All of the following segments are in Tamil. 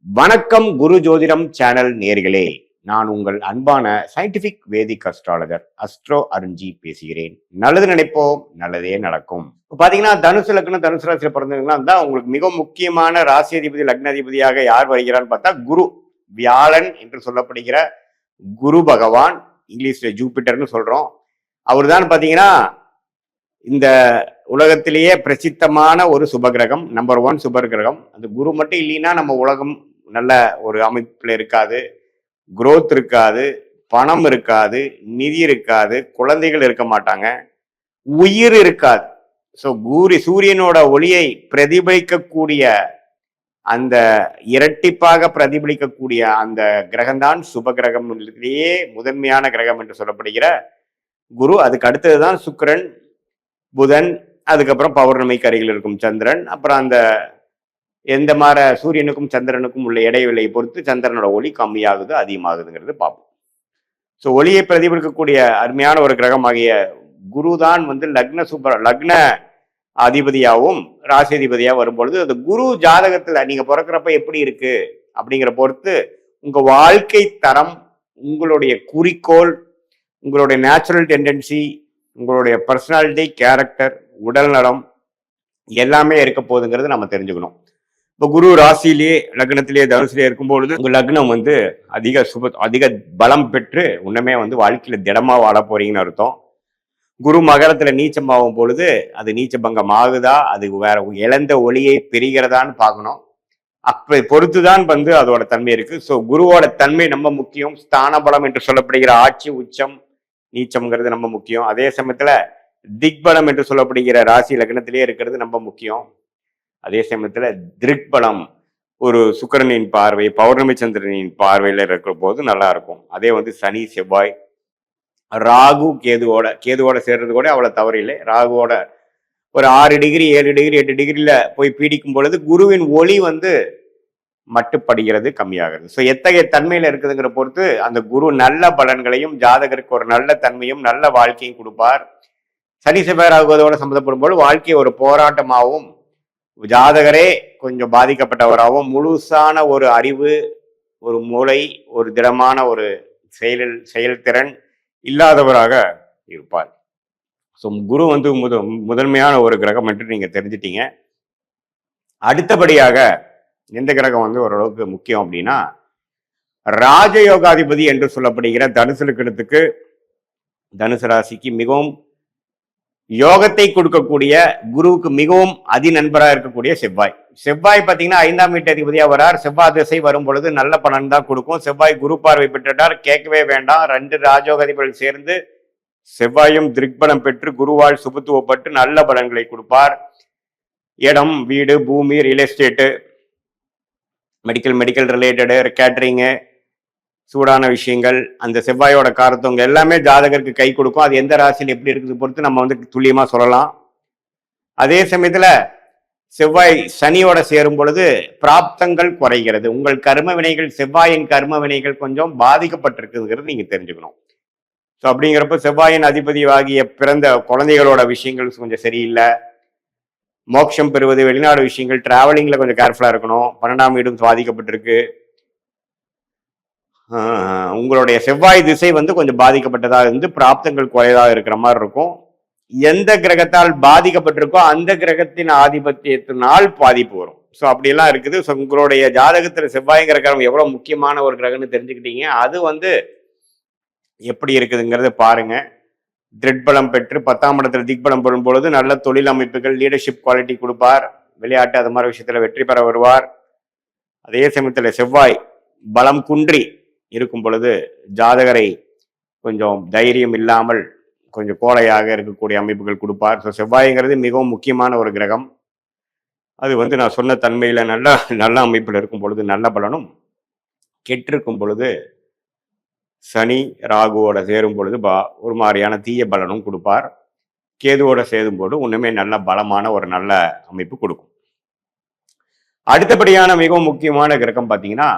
வணக்கம் குரு ஜோதிடம் சேனல் நேர்களே. நான் உங்கள் அன்பான சயின்டிபிக் வேதிக் அஸ்ட்ராலஜர் அஸ்ட்ரோ அருண்ஜி பேசுகிறேன். நல்லது நினைப்போம், நல்லதே நடக்கும். பாத்தீங்கன்னா தனுசு லக்னம், தனுசு ராசியில பிறந்தவங்கன்னா தான் உங்களுக்கு மிக முக்கியமான ராசி அதிபதி லக்னாதிபதியாக யார் வருகிறான்னு பார்த்தா குரு, வியாழன் என்று சொல்லப்படுகிற குரு பகவான், இங்கிலீஷ்ல ஜூபிட்டர்னு சொல்றோம். அவர் தான் பாத்தீங்கன்னா இந்த உலகத்திலேயே பிரசித்தமான ஒரு சுபகிரகம், நம்பர் 1 சுபகிரகம். அந்த குரு மட்டும் இல்லைன்னா நம்ம உலகம் நல்ல ஒரு அமைப்புல இருக்காது, குரோத் இருக்காது, பணம் இருக்காது, நிதி இருக்காது, குழந்தைகள் இருக்க மாட்டாங்க, உயிர் இருக்காது. ஸோ சூரியனோட ஒளியை பிரதிபலிக்கக்கூடிய அந்த இரட்டிப்பாக பிரதிபலிக்கக்கூடிய அந்த கிரகம்தான் சுபகிரகம்லேயே முதன்மையான கிரகம் என்று சொல்லப்படுகிற குரு. அதுக்கு அடுத்ததுதான் சுக்கிரன், புதன், அதுக்கப்புறம் பௌர்ணமிக்கு அருகில் இருக்கும் சந்திரன். அப்புறம் அந்த எந்த மாதிரி சூரியனுக்கும் சந்திரனுக்கும் உள்ள இடைவெளியை பொறுத்து சந்திரனோட ஒளி கம்மியாகுது அதிகமாகுதுங்கிறது பார்ப்போம். ஸோ ஒளியை பிரதிபலிக்கக்கூடிய அருமையான ஒரு கிரகமாகிய குரு தான் லக்ன அதிபதியாகவும் ராசி அதிபதியாக வரும்பொழுது அந்த குரு ஜாதகத்துல நீங்க பிறக்கிறப்ப எப்படி இருக்கு அப்படிங்கிற பொறுத்து உங்க வாழ்க்கை தரம், உங்களுடைய குறிக்கோள், உங்களுடைய நேச்சுரல் டெண்டன்சி, உங்களுடைய பர்சனாலிட்டி, கேரக்டர், உடல் நலம் எல்லாமே இருக்க போகுதுங்கிறது நம்ம தெரிஞ்சுக்கணும். இப்போ குரு ராசியிலேயே லக்னத்திலேயே தனுசிலே இருக்கும்பொழுது உங்க லக்னம் அதிக பலம் பெற்று உன்னமே வாழ்க்கையில திடமா வாழ போறீங்கன்னு அர்த்தம். குரு மகரத்துல நீச்சமாகும் பொழுது அது நீச்ச பங்கம் ஆகுதா, அது வேற இழந்த ஒளியை பெறுகிறதான்னு பார்க்கணும். அப்ப பொறுத்துதான் அதோட தன்மை இருக்கு. ஸோ குருவோட தன்மை ரொம்ப முக்கியம். ஸ்தான பலம் என்று சொல்லப்படுகிற ஆட்சி, உச்சம், நீச்சம்ங்கிறது ரொம்ப முக்கியம். அதே சமயத்துல திக்பலம் என்று சொல்லப்படுகிற ராசி லக்னத்திலேயே இருக்கிறது ரொம்ப முக்கியம். அதே சமயத்துல திருக்பலம் ஒரு சுக்கிரனின் பார்வை, பௌர்ணமி சந்திரனின் பார்வையில இருக்கிற போது நல்லா இருக்கும். அதே சனி, செவ்வாய், ராகு, கேதுவோட சேர்றது கூட அவ்வளவு தவறில்லை. ராகுவோட ஒரு 6 டிகிரி 7 டிகிரி 8 டிகிரில போய் பீடிக்கும் பொழுது குருவின் ஒளி மட்டுப்படுகிறது, கம்மியாகிறது. ஸோ எத்தகைய தன்மையில இருக்குதுங்கிற பொறுத்து அந்த குரு நல்ல பலன்களையும் ஜாதகருக்கு ஒரு நல்ல தன்மையும் நல்ல வாழ்க்கையும் கொடுப்பார். சனி செவ்வாய் ராகுவோட சம்மந்தப்படும் போது வாழ்க்கையை ஒரு போராட்டமாகவும், ஜாதகரே கொஞ்சம் பாதிக்கப்பட்டவராகவும், முழுசான ஒரு அறிவு, ஒரு மூளை, ஒரு திடமான ஒரு செயல்திறன் இல்லாதவராக இருப்பார். ஸோ குரு முதன்மையான ஒரு கிரகம் என்று நீங்க தெரிஞ்சிட்டீங்க. அடுத்தபடியாக எந்த கிரகம் ஓரளவுக்கு முக்கியம் அப்படின்னா ராஜயோகாதிபதி என்று சொல்லப்படுகிற தனுசு லக்னத்துக்கு, தனுசு ராசிக்கு மிகவும் யோகத்தை கொடுக்கக்கூடிய, குருவுக்கு மிகவும் அதிநண்பராக இருக்கக்கூடிய செவ்வாய் பார்த்தீங்கன்னா 5ஆம் வீட்டு அதிபதியா வரார். செவ்வாய் திசை வரும் பொழுது நல்ல பலன் தான் கொடுக்கும். செவ்வாய் குரு பார்வை பெற்றுட்டார், கேட்கவே வேண்டாம். 2 ராஜயோகாதிபதிகள் சேர்ந்து செவ்வாயும் திக்பலம் பெற்று குருவால் சுபத்துவப்பட்டு நல்ல பலன்களை கொடுப்பார். இடம், வீடு, பூமி, real estate, medical related, catering, சூடான விஷயங்கள், அந்த செவ்வாயோட காரத்தவங்க எல்லாமே ஜாதகருக்கு கை கொடுக்கும். அது எந்த ராசியில் எப்படி இருக்குது பொறுத்து நம்ம துல்லியமா சொல்லலாம். அதே சமயத்துல செவ்வாய் சனியோட சேரும் பொழுது பிராப்தங்கள் குறைகிறது. உங்கள் கர்ம வினைகள், செவ்வாயின் கர்ம வினைகள் கொஞ்சம் பாதிக்கப்பட்டிருக்குங்கிறது நீங்க தெரிஞ்சுக்கணும். ஸோ அப்படிங்கிறப்ப செவ்வாயின் அதிபதி ஆகிய பிறந்த குழந்தைகளோட விஷயங்கள் கொஞ்சம் சரியில்லை. மோட்சம் பெறுவது, வெளிநாடு விஷயங்கள், டிராவலிங்ல கொஞ்சம் கேர்ஃபுல்லா இருக்கணும். 12ஆம் வீடும் பாதிக்கப்பட்டிருக்கு. உங்களுடைய செவ்வாய் திசை கொஞ்சம் பாதிக்கப்பட்டதாக இருந்து பிராப்தங்கள் குறையதாக இருக்கிற மாதிரி இருக்கும். எந்த கிரகத்தால் பாதிக்கப்பட்டிருக்கோ அந்த கிரகத்தின் ஆதிபத்தியத்தினால் பாதிப்பு வரும். ஸோ அப்படியெல்லாம் இருக்குது. ஸோ உங்களுடைய ஜாதகத்துல செவ்வாய்ங்கிற கிரகம் எவ்வளவு முக்கியமான ஒரு கிரகம்னு தெரிஞ்சுக்கிட்டீங்க. அது எப்படி இருக்குதுங்கிறத பாருங்க. திக்பலம் பெற்று 10ஆம் இடத்துல திக்பலம் பெறும் பொழுது நல்ல தொழில் அமைப்புகள், லீடர்ஷிப் குவாலிட்டி கொடுப்பார். விளையாட்டு அது மாதிரி விஷயத்துல வெற்றி பெற வருவார். அதே சமயத்துல செவ்வாய் பலம் குன்றி இருக்கும் பொழுது ஜாதகரை கொஞ்சம் தைரியம் இல்லாமல் கொஞ்சம் கோழையாக இருக்கக்கூடிய அமைப்புகள் கொடுப்பார். ஸோ செவ்வாய்ங்கிறது மிகவும் முக்கியமான ஒரு கிரகம். அது நான் சொன்ன தன்மையில நல்ல அமைப்பில் இருக்கும் பொழுது நல்ல பலனும், கெட்டிருக்கும் பொழுது சனி ராகுவோட சேரும் பொழுது ஒரு மாதிரியான தீய பலனும் கொடுப்பார். கேதுவோட சேரும் போது ஒண்ணுமே நல்ல பலமான ஒரு நல்ல அமைப்பு கொடுக்கும். அடுத்தபடியான மிகவும் முக்கியமான கிரகம் பார்த்தீங்கன்னா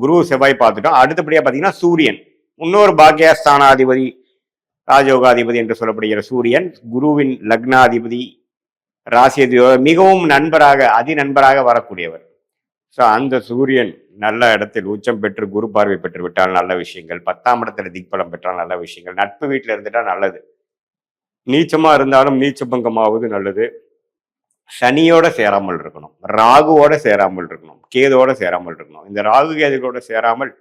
குரு செவ்வாய் பார்த்துட்டோம். அடுத்தபடியா பார்த்தீங்கன்னா சூரியன், இன்னொரு பாக்கியஸ்தானாதிபதி, ராஜயோகாதிபதி என்று சொல்லப்படுகிற சூரியன், குருவின் லக்னாதிபதி, ராசி அதிபதியோட மிகவும் நண்பராக அதி நண்பராக வரக்கூடியவர். ஸோ அந்த சூரியன் நல்ல இடத்தில் உச்சம் பெற்று குரு பார்வை பெற்று விட்டால் நல்ல விஷயங்கள், 10ஆம் இடத்துல திக்பலம் பெற்றால் நல்ல விஷயங்கள், நட்பு வீட்டில் இருந்துட்டா நல்லது, நீச்சமா இருந்தாலும் நீச்ச பங்கமாவது நல்லது, சனியோட சேராமல் இருக்கணும், ராகுவோட சேராமல் இருக்கணும், கேதோட சேராமல் இருக்கணும். இந்த ராகு கேதுகளோட சேராமல்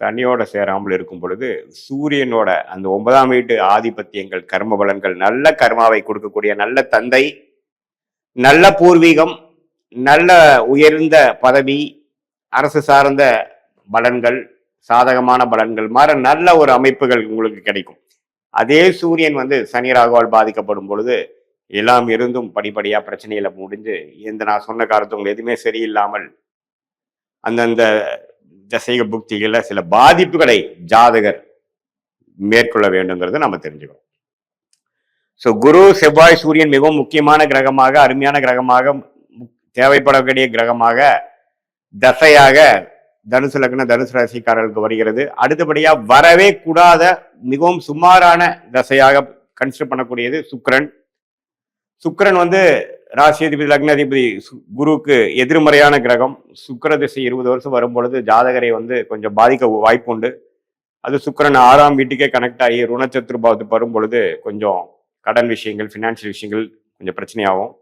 சனியோட சேராமல் இருக்கும் பொழுது சூரியனோட அந்த 9ஆம் வீட்டு ஆதிபத்தியங்கள் கர்ம பலன்கள் நல்ல கர்மாவை கொடுக்கக்கூடிய நல்ல தந்தை, நல்ல பூர்வீகம், நல்ல உயர்ந்த பதவி, அரசு சார்ந்த பலன்கள், சாதகமான பலன்கள் மாற நல்ல ஒரு அமைப்புகள் உங்களுக்கு கிடைக்கும். அதே சூரியன் சனி ராகுவால் பாதிக்கப்படும் பொழுது எல்லாம் இருந்தும் படிப்படியா பிரச்சனையில முடிஞ்சு நான் சொன்ன காரணத்துவங்கள் எதுவுமே சரியில்லாமல் அந்தந்த தசைக புக்திகள்ல சில பாதிப்புகளை ஜாதகர் மேற்கொள்ள வேண்டுங்கிறத நம்ம தெரிஞ்சுக்கணும். ஸோ குரு செவ்வாய் சூரியன் மிகவும் முக்கியமான கிரகமாக, அருமையான கிரகமாக, தேவைப்படக்கூடிய கிரகமாக தசையாக தனுசு லக்ன தனுசு ராசிக்காரர்களுக்கு வருகிறது. அடுத்தபடியா வரவே கூடாத மிகவும் சுமாரான தசையாக கன்சிடர் பண்ணக்கூடியது சுக்கிரன். சுக்கிரன் ராசியதிபதி லக்னாதிபதி குருவுக்கு எதிர்மறையான கிரகம். சுக்கிர திசை 20 வருஷம் வரும்பொழுது ஜாதகரை கொஞ்சம் பாதிக்க வாய்ப்பு உண்டு. அது சுக்கிரன் 6ஆம் வீட்டுக்கே கனெக்ட் ஆகி ருணச்சத்ரு பாவத்துக்கு வரும் பொழுது கொஞ்சம் கடன் விஷயங்கள், ஃபினான்ஷியல் விஷயங்கள் கொஞ்சம் பிரச்சனையாகும்.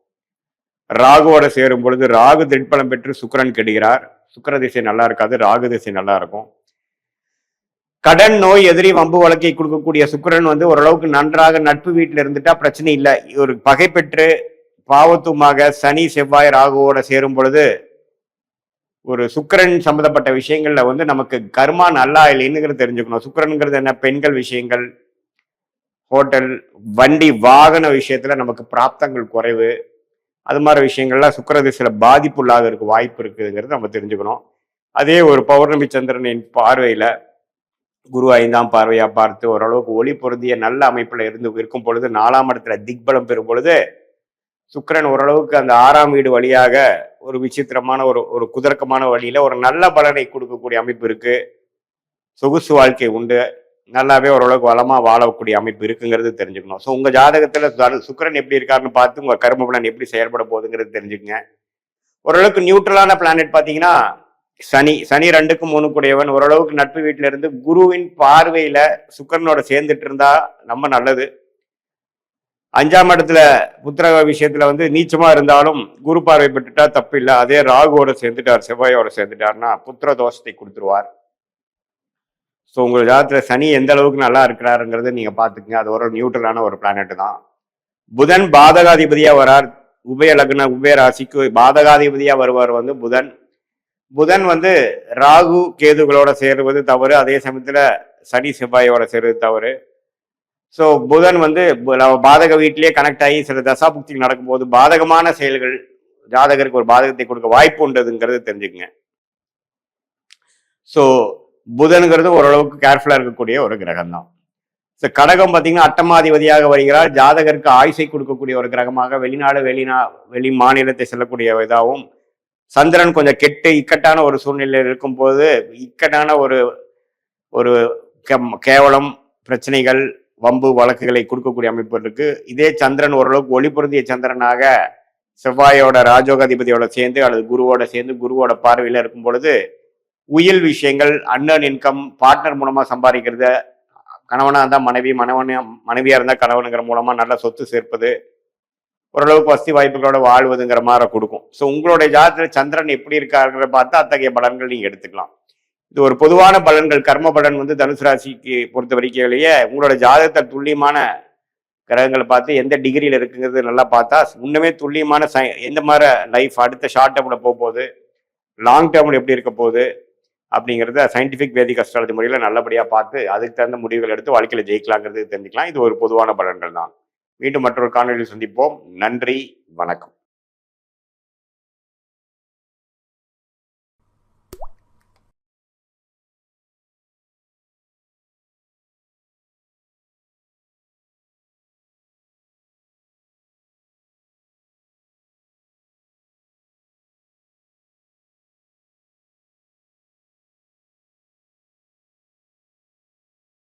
ராகுவோட சேரும் பொழுது ராகு திட்பலம் பெற்று சுக்கிரன் கெடுகிறார். சுக்கிர திசை நல்லா இருக்காது, ராகு திசை நல்லா இருக்கும். கடன், நோய், எதிரி, வம்பு வழக்கை கொடுக்கக்கூடிய சுக்கிரன் ஓரளவுக்கு நன்றாக நட்பு வீட்டில் இருந்துட்டா பிரச்சனை இல்லை. ஒரு பகை பெற்று பாவத்துவமாக சனி செவ்வாய் ராகுவோட சேரும் பொழுது ஒரு சுக்கிரன் சம்பந்தப்பட்ட விஷயங்கள்ல நமக்கு கர்மா நல்லா இல்லைன்னு தெரிஞ்சுக்கணும். சுக்கிரனுங்கிறது என்ன? பெண்கள் விஷயங்கள், ஹோட்டல், வண்டி, வாகன விஷயத்துல நமக்கு பிராப்தங்கள் குறைவு, அது மாதிரி விஷயங்கள்லாம் சுக்கிர திசையில பாதிப்புள்ளாக இருக்க வாய்ப்பு இருக்குதுங்கிறது நம்ம தெரிஞ்சுக்கணும். அதே ஒரு பௌர்ணமி சந்திரனின் பார்வையில குரு 5ஆம் பார்வையா பார்த்து ஓரளவுக்கு ஒளி பொருந்திய நல்ல அமைப்புல இருக்கும் பொழுது 4ஆம் இடத்துல திக்பலம் பெறும் பொழுது சுக்கிரன் ஓரளவுக்கு அந்த 6ஆம் வீடு வழியாக ஒரு விசித்திரமான ஒரு குதர்க்கமான வழியில ஒரு நல்ல பலனை கொடுக்கக்கூடிய அமைப்பு இருக்கு. சொகுசு வாழ்க்கை உண்டு, நல்லாவே ஓரளவுக்கு வளமா வாழக்கூடிய அமைப்பு இருக்குங்கிறது தெரிஞ்சுக்கணும். ஸோ உங்க ஜாதகத்துல சுக்கிரன் எப்படி இருக்காருன்னு பார்த்து உங்க கர்ம பலன் எப்படி செயல்பட போகுதுங்கிறது தெரிஞ்சுக்கங்க. ஓரளவுக்கு நியூட்ரலான பிளானட் பார்த்தீங்கன்னா சனி 2க்கும் 3 கூடியவன் ஓரளவுக்கு நட்பு வீட்டில இருந்து குருவின் பார்வையில சுக்கிரனோட சேர்ந்துட்டு இருந்தா நம்ம நல்லது. 5ஆம் இடத்துல புத்திர விஷயத்துல நீச்சமா இருந்தாலும் குரு பார்வை பெற்றுட்டா தப்பு இல்லை. அதே ராகுவோட சேர்ந்துட்டார், செவ்வாயோட சேர்ந்துட்டார்னா புத்திர தோஷத்தை கொடுத்துருவார். ஸோ உங்கள் ஜாதகத்துல சனி எந்த அளவுக்கு நல்லா இருக்கிறாருங்கிறத நீங்க பாத்துக்கங்க. அது ஒரு நியூட்ரலான ஒரு பிளானட் தான். புதன் பாதகாதிபதியா வரார். உபய லக்ன உபய ராசிக்கு பாதகாதிபதியா வருவார் புதன். புதன் ராகு கேதுகளோட சேருவது தவறு, அதே சமயத்துல சனி செவ்வாயோட சேருவது தவறு. ஸோ புதன் பாதக வீட்டிலேயே கனெக்ட் ஆகி சில தசாபுக்திகள் நடக்கும்போது பாதகமான செயல்கள் ஜாதகருக்கு ஒரு பாதகத்தை கொடுக்க வாய்ப்பு உண்டுங்கிறது தெரிஞ்சுக்கங்க. ஸோ புதனுங்கிறது ஓரளவுக்கு கேர்ஃபுல்லா இருக்கக்கூடிய ஒரு கிரகம் தான். ஸோ கடகம் பார்த்தீங்கன்னா அட்டமாதிபதியாக வருகிறார். ஜாதகருக்கு ஆயுசை கொடுக்கக்கூடிய ஒரு கிரகமாக வெளி மாநிலத்தை செல்லக்கூடிய இதாகவும், சந்திரன் கொஞ்சம் கெட்டு இக்கட்டான ஒரு சூழ்நிலையில் இருக்கும்போது இக்கட்டான ஒரு கேவலம், பிரச்சனைகள், வம்பு வழக்குகளை கொடுக்கக்கூடிய அமைப்பு இருக்கு. இதே சந்திரன் ஓரளவுக்கு ஒளி பொருந்திய சந்திரனாக செவ்வாயோட ராஜோகாதிபதியோட சேர்ந்து அல்லது குருவோட சேர்ந்து குருவோட பார்வையில இருக்கும் பொழுது உயில் விஷயங்கள், அன்னன் இன்கம், பார்ட்னர் மூலமா சம்பாதிக்கிறது, கணவனா இருந்தா மனைவியா இருந்தா கணவனுங்கிற மூலமா நல்ல சொத்து சேர்ப்பது, ஓரளவுக்கு வசதி வாய்ப்புகளோட வாழ்வதுங்கிற மாதிரி கொடுக்கும். ஸோ உங்களுடைய ஜாதகத்தில் சந்திரன் எப்படி இருக்காருங்கிற பார்த்து அத்தகைய பலன்கள் நீங்க எடுத்துக்கலாம். இது ஒரு பொதுவான பலன்கள். கர்ம பலன் தனுசு ராசிக்கு பொறுத்த வரைக்கும் உங்களோட ஜாதகத்தை துல்லியமான கிரகங்களை பார்த்து எந்த டிகிரியில் இருக்குங்கிறது நல்லா பார்த்தா இன்னுமே துல்லியமான எந்த மாதிரி லைஃப் அடுத்த ஷார்ட் டேர்ம்ல போகுது, லாங் டேர்ம்ல எப்படி இருக்க போகுது அப்படிங்கிறத சயின்டிஃபிக் வேதிக் அஸ்ட்ராலஜி முறையில் நல்லபடியாக பார்த்து அதுக்கு தகுந்த முடிவுகள் எடுத்து வாழ்க்கையில் ஜெயிக்கலாங்கிறது தெரிஞ்சுக்கலாம். இது ஒரு பொதுவான பலன்கள் தான். மீண்டும் மற்றொரு காணொலியில் சந்திப்போம். நன்றி, வணக்கம்.